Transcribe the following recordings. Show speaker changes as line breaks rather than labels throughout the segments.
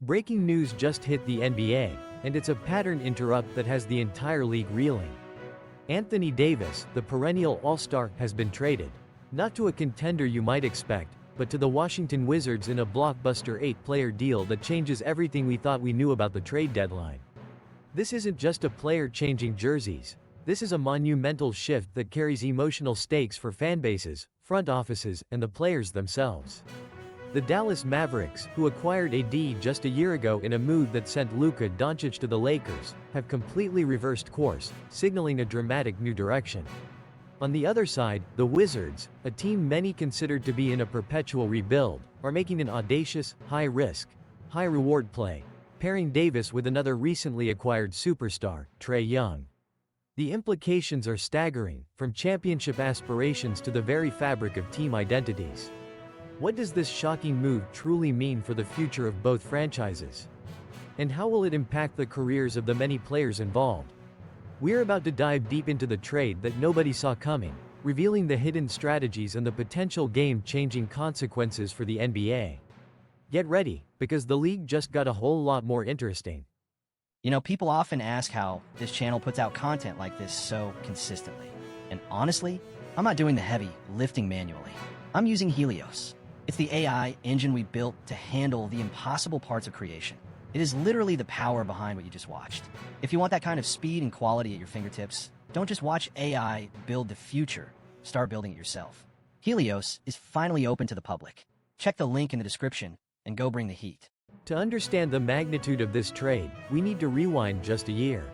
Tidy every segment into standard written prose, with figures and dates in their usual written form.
Breaking news just hit the NBA, and it's a pattern interrupt that has the entire league reeling. Anthony Davis, the perennial All-Star, has been traded. Not to a contender you might expect, but to the Washington Wizards in a blockbuster 8-player deal that changes everything we thought we knew about the trade deadline. This isn't just a player changing jerseys. This is a monumental shift that carries emotional stakes for fanbases, front offices, and the players themselves. The Dallas Mavericks, who acquired AD just a year ago in a move that sent Luka Doncic to the Lakers, have completely reversed course, signaling a dramatic new direction. On the other side, the Wizards, a team many considered to be in a perpetual rebuild, are making an audacious, high-risk, high-reward play, pairing Davis with another recently acquired superstar, Trae Young. The implications are staggering, from championship aspirations to the very fabric of team identities. What does this shocking move truly mean for the future of both franchises? And how will it impact the careers of the many players involved? We're about to dive deep into the trade that nobody saw coming, revealing the hidden strategies and the potential game-changing consequences for the NBA. Get ready, because the league just got a whole lot more interesting.
People often ask how this channel puts out content like this so consistently. And honestly, I'm not doing the heavy lifting manually. I'm using Helios. It's the AI engine we built to handle the impossible parts of creation. It is literally the power behind what you just watched. If you want that kind of speed and quality at your fingertips, don't just watch AI build the future, start building it yourself. Helios is finally open to the public. Check the link in the description and go bring the heat.
To understand the magnitude of this trade, we need to rewind just a year.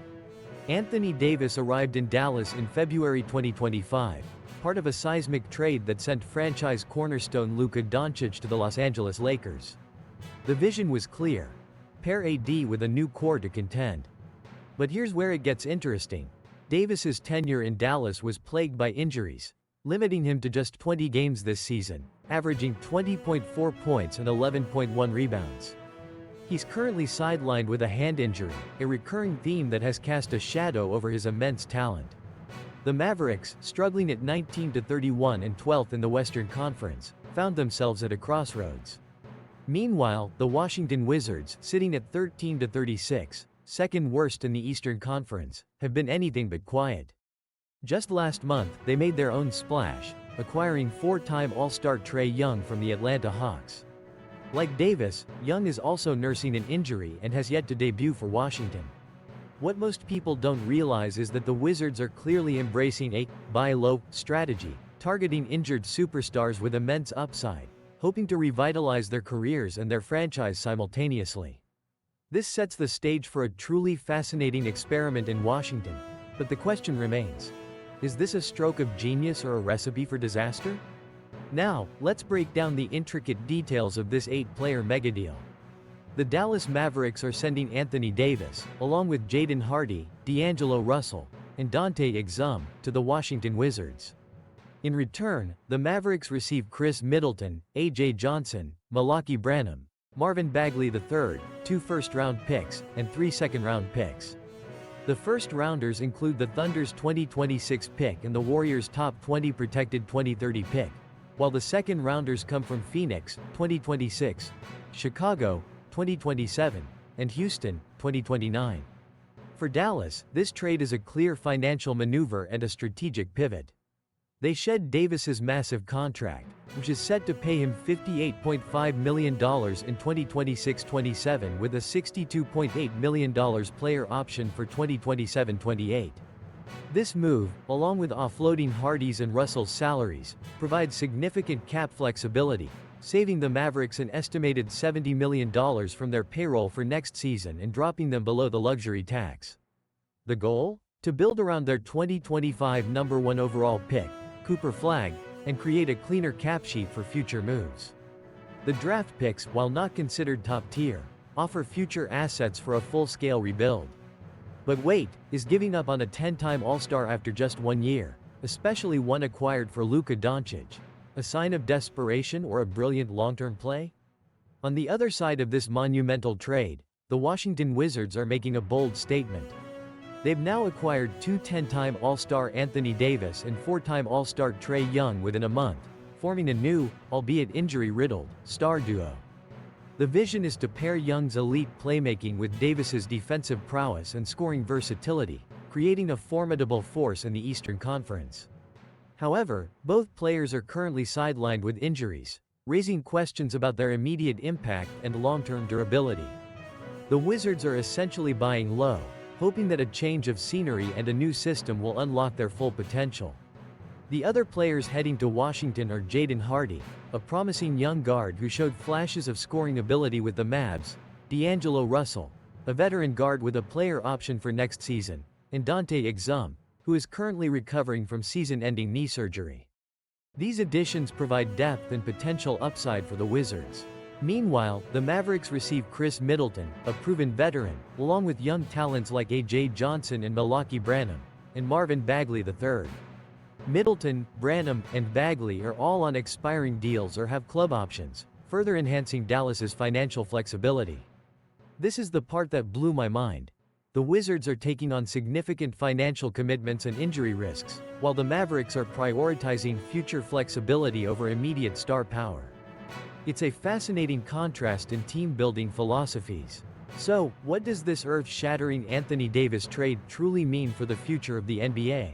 Anthony Davis arrived in Dallas in February 2025, part of a seismic trade that sent franchise cornerstone Luka Doncic to the Los Angeles Lakers. The vision was clear: pair AD with a new core to contend. But here's where it gets interesting. Davis's tenure in Dallas was plagued by injuries, limiting him to just 20 games this season, averaging 20.4 points and 11.1 rebounds. He's currently sidelined with a hand injury, a recurring theme that has cast a shadow over his immense talent. The Mavericks, struggling at 19-31 and 12th in the Western Conference, found themselves at a crossroads. Meanwhile, the Washington Wizards, sitting at 13-36, second worst in the Eastern Conference, have been anything but quiet. Just last month, they made their own splash, acquiring 4-time All-Star Trae Young from the Atlanta Hawks. Like Davis, Young is also nursing an injury and has yet to debut for Washington. What most people don't realize is that the Wizards are clearly embracing a buy low strategy, targeting injured superstars with immense upside, hoping to revitalize their careers and their franchise simultaneously. This sets the stage for a truly fascinating experiment in Washington, but the question remains: is this a stroke of genius or a recipe for disaster? Now, let's break down the intricate details of this 8-player megadeal. The Dallas Mavericks are sending Anthony Davis, along with Jaden Hardy, D'Angelo Russell, and Dante Exum, to the Washington Wizards. In return, the Mavericks receive Khris Middleton, A.J. Johnson, Malaki Branham, Marvin Bagley III, 2 first-round picks, and 3 second-round picks. The first-rounders include the Thunder's 2026 pick and the Warriors' top 20 protected 2030 pick, while the second-rounders come from Phoenix, 2026, Chicago, 2027, and Houston, 2029. For Dallas, this trade is a clear financial maneuver and a strategic pivot. They shed Davis's massive contract, which is set to pay him $58.5 million in 2026-27 with a $62.8 million player option for 2027-28. This move, along with offloading Hardy's and Russell's salaries, provides significant cap flexibility, saving the Mavericks an estimated $70 million from their payroll for next season and dropping them below the luxury tax. The goal? To build around their 2025 number 1 overall pick, Cooper Flagg, and create a cleaner cap sheet for future moves. The draft picks, while not considered top tier, offer future assets for a full-scale rebuild. But wait, is giving up on a 10-time All-Star after just 1 year, especially one acquired for Luka Doncic, a sign of desperation or a brilliant long-term play? On the other side of this monumental trade, the Washington Wizards are making a bold statement. They've now acquired 2 10-time All-Star Anthony Davis and 4-time All-Star Trae Young within a month, forming a new, albeit injury-riddled, star duo. The vision is to pair Young's elite playmaking with Davis's defensive prowess and scoring versatility, creating a formidable force in the Eastern Conference. However, both players are currently sidelined with injuries, raising questions about their immediate impact and long-term durability. The Wizards are essentially buying low, hoping that a change of scenery and a new system will unlock their full potential. The other players heading to Washington are Jaden Hardy, a promising young guard who showed flashes of scoring ability with the Mavs, D'Angelo Russell, a veteran guard with a player option for next season, and Dante Exum, who is currently recovering from season-ending knee surgery. These additions provide depth and potential upside for the Wizards. Meanwhile, the Mavericks receive Khris Middleton, a proven veteran, along with young talents like A.J. Johnson and Malaki Branham, and Marvin Bagley III. Middleton, Branham, and Bagley are all on expiring deals or have club options, further enhancing Dallas's financial flexibility. This is the part that blew my mind. The Wizards are taking on significant financial commitments and injury risks, while the Mavericks are prioritizing future flexibility over immediate star power. It's a fascinating contrast in team-building philosophies. So, what does this earth-shattering Anthony Davis trade truly mean for the future of the NBA?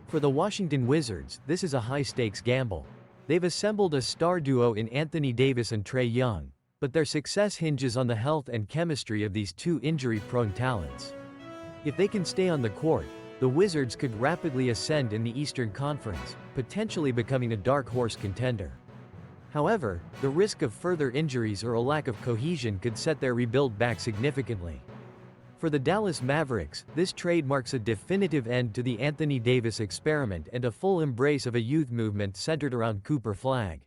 For the Washington Wizards, this is a high-stakes gamble. They've assembled a star duo in Anthony Davis and Trae Young, but their success hinges on the health and chemistry of these two injury-prone talents. If they can stay on the court, the Wizards could rapidly ascend in the Eastern Conference, potentially becoming a dark horse contender. However, the risk of further injuries or a lack of cohesion could set their rebuild back significantly. For the Dallas Mavericks, this trade marks a definitive end to the Anthony Davis experiment and a full embrace of a youth movement centered around Cooper Flagg.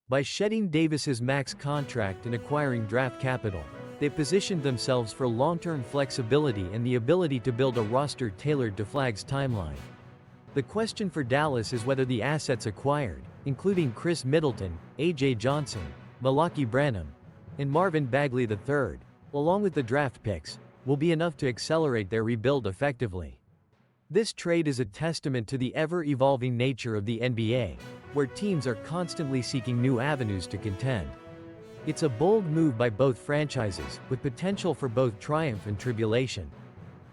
By shedding Davis's max contract and acquiring draft capital, they positioned themselves for long-term flexibility and the ability to build a roster tailored to Flagg's timeline. The question for Dallas is whether the assets acquired, including Khris Middleton, A.J. Johnson, Malaki Branham, and Marvin Bagley III, along with the draft picks, will be enough to accelerate their rebuild effectively. This trade is a testament to the ever-evolving nature of the NBA, where teams are constantly seeking new avenues to contend. It's a bold move by both franchises, with potential for both triumph and tribulation.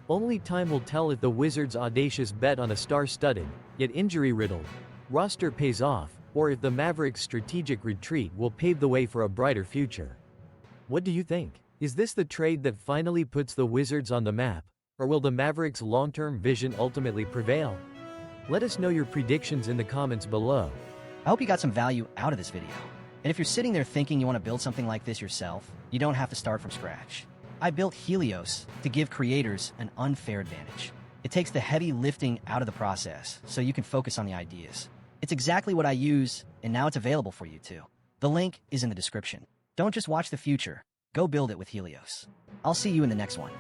Only time will tell if the Wizards' audacious bet on a star-studded, yet injury-riddled, roster pays off, or if the Mavericks' strategic retreat will pave the way for a brighter future. What do you think? Is this the trade that finally puts the Wizards on the map, or will the Mavericks' long-term vision ultimately prevail? Let us know your predictions in the comments below.
I hope you got some value out of this video. And if you're sitting there thinking you want to build something like this yourself, you don't have to start from scratch. I built Helios to give creators an unfair advantage. It takes the heavy lifting out of the process, so you can focus on the ideas. It's exactly what I use, and now it's available for you too. The link is in the description. Don't just watch the future. Go build it with Helios. I'll see you in the next one.